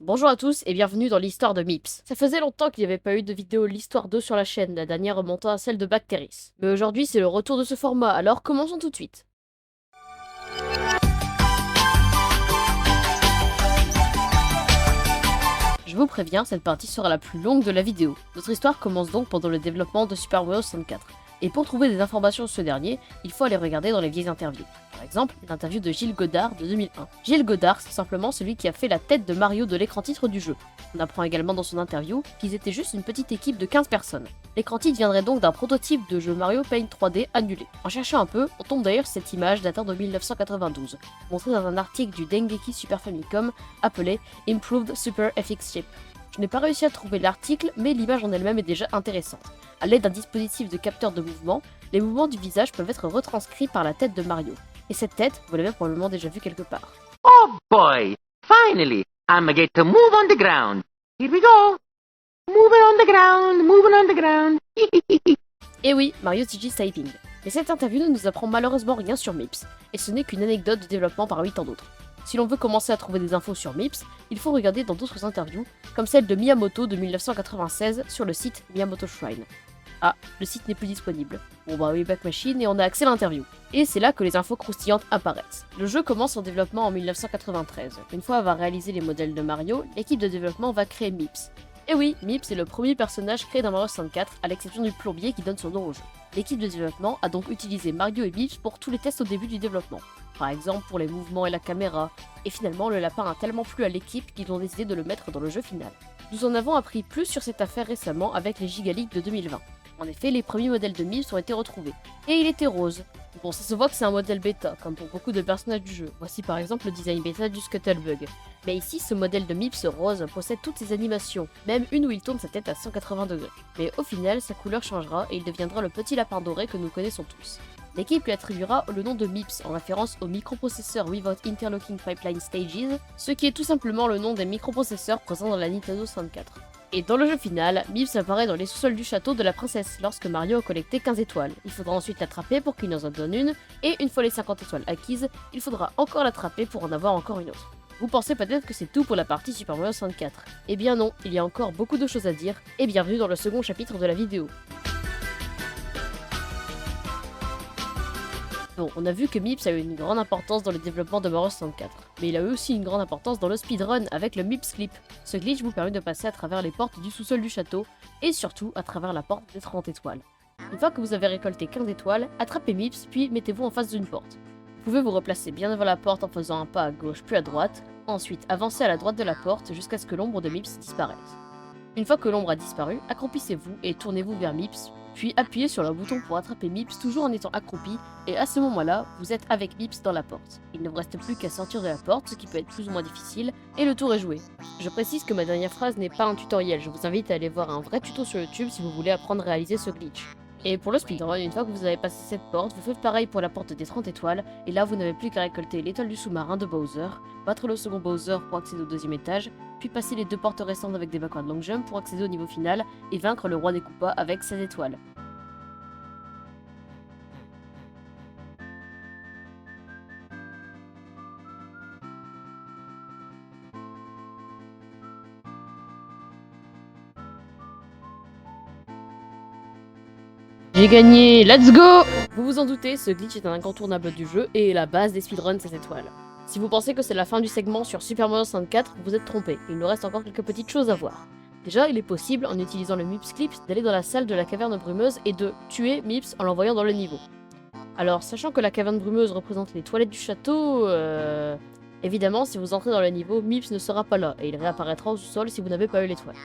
Bonjour à tous et bienvenue dans l'histoire de Mips. Ça faisait longtemps qu'il n'y avait pas eu de vidéo l'histoire 2 sur la chaîne, la dernière remontant à celle de Bacteris. Mais aujourd'hui c'est le retour de ce format, alors commençons tout de suite. Je vous préviens, cette partie sera la plus longue de la vidéo. Notre histoire commence donc pendant le développement de Super Mario 64. Et pour trouver des informations sur ce dernier, il faut aller regarder dans les vieilles interviews. Par exemple, l'interview de Gilles Godard de 2001. Gilles Godard, c'est simplement celui qui a fait la tête de Mario de l'écran titre du jeu. On apprend également dans son interview qu'ils étaient juste une petite équipe de 15 personnes. L'écran titre viendrait donc d'un prototype de jeu Mario Paint 3D annulé. En cherchant un peu, on tombe d'ailleurs sur cette image datant de 1992, montrée dans un article du Dengeki Super Famicom appelé Improved Super FX Chip. Je n'ai pas réussi à trouver l'article, mais l'image en elle-même est déjà intéressante. À l'aide d'un dispositif de capteur de mouvement, les mouvements du visage peuvent être retranscrits par la tête de Mario. Et cette tête, vous l'avez probablement déjà vue quelque part. Oh boy! Finally, I'm get to move on the ground. Here we go. Moving on the ground, moving on the ground. Et oui, Mario TG Typing. Mais cette interview ne nous apprend malheureusement rien sur Mips, et ce n'est qu'une anecdote de développement parmi tant d'autres. Si l'on veut commencer à trouver des infos sur Mips, il faut regarder dans d'autres interviews, comme celle de Miyamoto de 1996 sur le site Miyamoto Shrine. Ah, le site n'est plus disponible. Bon bah Wayback Machine et on a accès à l'interview. Et c'est là que les infos croustillantes apparaissent. Le jeu commence son développement en 1993. Une fois avoir réalisé les modèles de Mario, l'équipe de développement va créer Mips. Et oui, Mips est le premier personnage créé dans Mario 64, à l'exception du plombier qui donne son nom au jeu. L'équipe de développement a donc utilisé Mario et Mips pour tous les tests au début du développement. Par exemple pour les mouvements et la caméra, et finalement le lapin a tellement plu à l'équipe qu'ils ont décidé de le mettre dans le jeu final. Nous en avons appris plus sur cette affaire récemment avec les Gigaleaks de 2020. En effet, les premiers modèles de Mips ont été retrouvés. Et il était rose. Bon, ça se voit que c'est un modèle bêta, comme pour beaucoup de personnages du jeu. Voici par exemple le design bêta du Scuttlebug. Mais ici, ce modèle de Mips rose possède toutes ses animations, même une où il tourne sa tête à 180 degrés. Mais au final, sa couleur changera et il deviendra le petit lapin doré que nous connaissons tous. L'équipe lui attribuera le nom de Mips en référence au microprocesseur Without Interlocking Pipeline Stages, ce qui est tout simplement le nom des microprocesseurs présents dans la Nintendo 64. Et dans le jeu final, Mips apparaît dans les sous-sols du château de la princesse lorsque Mario a collecté 15 étoiles. Il faudra ensuite l'attraper pour qu'il nous en donne une, et une fois les 50 étoiles acquises, il faudra encore l'attraper pour en avoir encore une autre. Vous pensez peut-être que c'est tout pour la partie Super Mario 64. Eh bien non, il y a encore beaucoup de choses à dire, et bienvenue dans le second chapitre de la vidéo. Bon, on a vu que Mips a eu une grande importance dans le développement de Mario 64, mais il a eu aussi une grande importance dans le speedrun avec le Mips Clip. Ce glitch vous permet de passer à travers les portes du sous-sol du château, et surtout à travers la porte des 30 étoiles. Une fois que vous avez récolté 15 étoiles, attrapez Mips, puis mettez-vous en face d'une porte. Vous pouvez vous replacer bien devant la porte en faisant un pas à gauche puis à droite, ensuite avancez à la droite de la porte jusqu'à ce que l'ombre de Mips disparaisse. Une fois que l'ombre a disparu, accroupissez-vous et tournez-vous vers Mips, puis appuyez sur le bouton pour attraper Mips toujours en étant accroupi, et à ce moment-là, vous êtes avec Mips dans la porte. Il ne vous reste plus qu'à sortir de la porte, ce qui peut être plus ou moins difficile, et le tour est joué. Je précise que ma dernière phrase n'est pas un tutoriel, je vous invite à aller voir un vrai tuto sur YouTube si vous voulez apprendre à réaliser ce glitch. Et pour le speedrun, une fois que vous avez passé cette porte, vous faites pareil pour la porte des 30 étoiles, et là vous n'avez plus qu'à récolter l'étoile du sous-marin de Bowser, battre le second Bowser pour accéder au deuxième étage, puis passer les deux portes restantes avec des backward long jump pour accéder au niveau final, et vaincre le roi des Koopas avec 16 étoiles. J'ai gagné, let's go! Vous vous en doutez, ce glitch est un incontournable du jeu et la base des speedruns 16 étoiles. Si vous pensez que c'est la fin du segment sur Super Mario 64, vous êtes trompé, il nous reste encore quelques petites choses à voir. Déjà, il est possible, en utilisant le Mips Clip, d'aller dans la salle de la caverne brumeuse et de tuer Mips en l'envoyant dans le niveau. Alors, sachant que la caverne brumeuse représente les toilettes du château, évidemment, si vous entrez dans le niveau, Mips ne sera pas là et il réapparaîtra au sous-sol si vous n'avez pas eu l'étoile.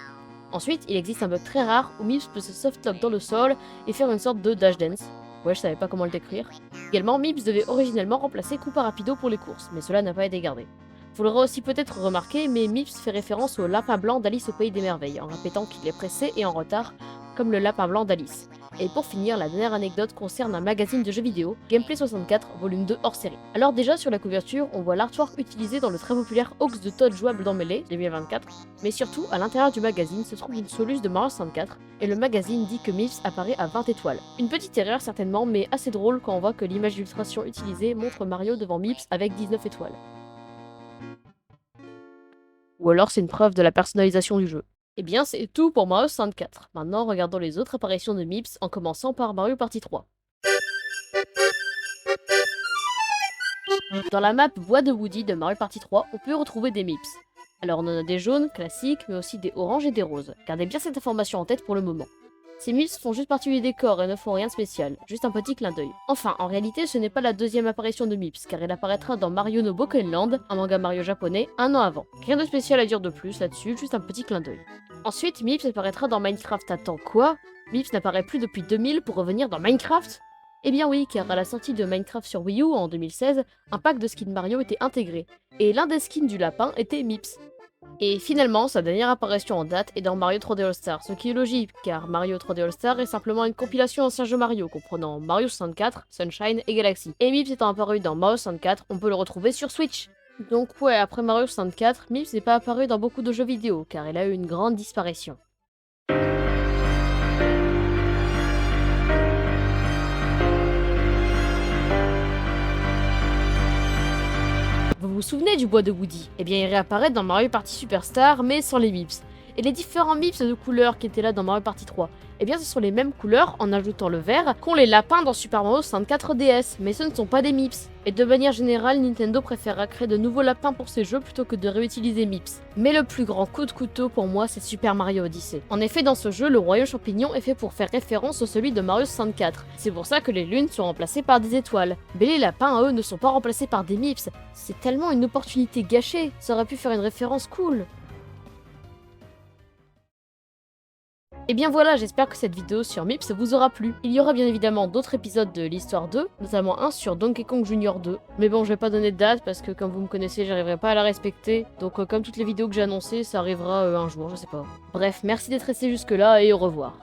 Ensuite, il existe un bug très rare où Mips peut se softlock dans le sol et faire une sorte de dash dance. Ouais, je savais pas comment le décrire. Également, Mips devait originellement remplacer Koopa Rapido pour les courses, mais cela n'a pas été gardé. Vous l'aurez aussi peut-être remarqué, mais Mips fait référence au lapin blanc d'Alice au Pays des Merveilles, en répétant qu'il est pressé et en retard, comme le lapin blanc d'Alice. Et pour finir, la dernière anecdote concerne un magazine de jeux vidéo, Gameplay 64, volume 2 hors série. Alors déjà sur la couverture, on voit l'artwork utilisé dans le très populaire Hoax de Toad jouable dans Melee, 2024, mais surtout, à l'intérieur du magazine se trouve une soluce de Mario 64, et le magazine dit que Mips apparaît à 20 étoiles. Une petite erreur certainement, mais assez drôle quand on voit que l'image d'illustration utilisée montre Mario devant Mips avec 19 étoiles. ou alors c'est une preuve de la personnalisation du jeu. Eh bien c'est tout pour Mario 64. Maintenant regardons les autres apparitions de Mips en commençant par Mario Party 3. Dans la map Bois de Woody de Mario Party 3, on peut retrouver des Mips. Alors on en a des jaunes, classiques, mais aussi des oranges et des roses. Gardez bien cette information en tête pour le moment. Ces Mips font juste partie du décor et ne font rien de spécial, juste un petit clin d'œil. Enfin, en réalité, ce n'est pas la deuxième apparition de Mips, car il apparaîtra dans Mario no Boken Land, un manga Mario japonais, un an avant. Rien de spécial à dire de plus là-dessus, juste un petit clin d'œil. Ensuite, Mips apparaîtra dans Minecraft. Attends, quoi? Mips n'apparaît plus depuis 2000 pour revenir dans Minecraft? Eh bien oui, car à la sortie de Minecraft sur Wii U en 2016, un pack de skins Mario était intégré, et l'un des skins du lapin était Mips. Et finalement, sa dernière apparition en date est dans Mario 3D All-Star, ce qui est logique, car Mario 3D All-Star est simplement une compilation anciens jeux Mario, comprenant Mario 64, Sunshine et Galaxy. Et Mips étant apparu dans Mario 64, on peut le retrouver sur Switch. Donc ouais, après Mario 64, Mips n'est pas apparu dans beaucoup de jeux vidéo, car il a eu une grande disparition. Vous vous souvenez du bois de Woody? Eh bien il réapparaît dans Mario Party Superstar, mais sans les Mips. Et les différents Mips de couleurs qui étaient là dans Mario Party 3, eh bien ce sont les mêmes couleurs, en ajoutant le vert, qu'ont les lapins dans Super Mario 64 DS, mais ce ne sont pas des Mips. Et de manière générale, Nintendo préférera créer de nouveaux lapins pour ses jeux plutôt que de réutiliser Mips. Mais le plus grand coup de couteau pour moi, c'est Super Mario Odyssey. En effet, dans ce jeu, le royaume champignon est fait pour faire référence au celui de Mario 64. C'est pour ça que les lunes sont remplacées par des étoiles. Mais les lapins, eux, ne sont pas remplacés par des Mips. C'est tellement une opportunité gâchée, ça aurait pu faire une référence cool. Et bien voilà, j'espère que cette vidéo sur Mips vous aura plu. Il y aura bien évidemment d'autres épisodes de l'Histoire 2, notamment un sur Donkey Kong Jr. 2. Mais bon, je vais pas donner de date parce que comme vous me connaissez, j'arriverai pas à la respecter. Donc comme toutes les vidéos que j'ai annoncées, ça arrivera un jour, je sais pas. Bref, merci d'être resté jusque là et au revoir.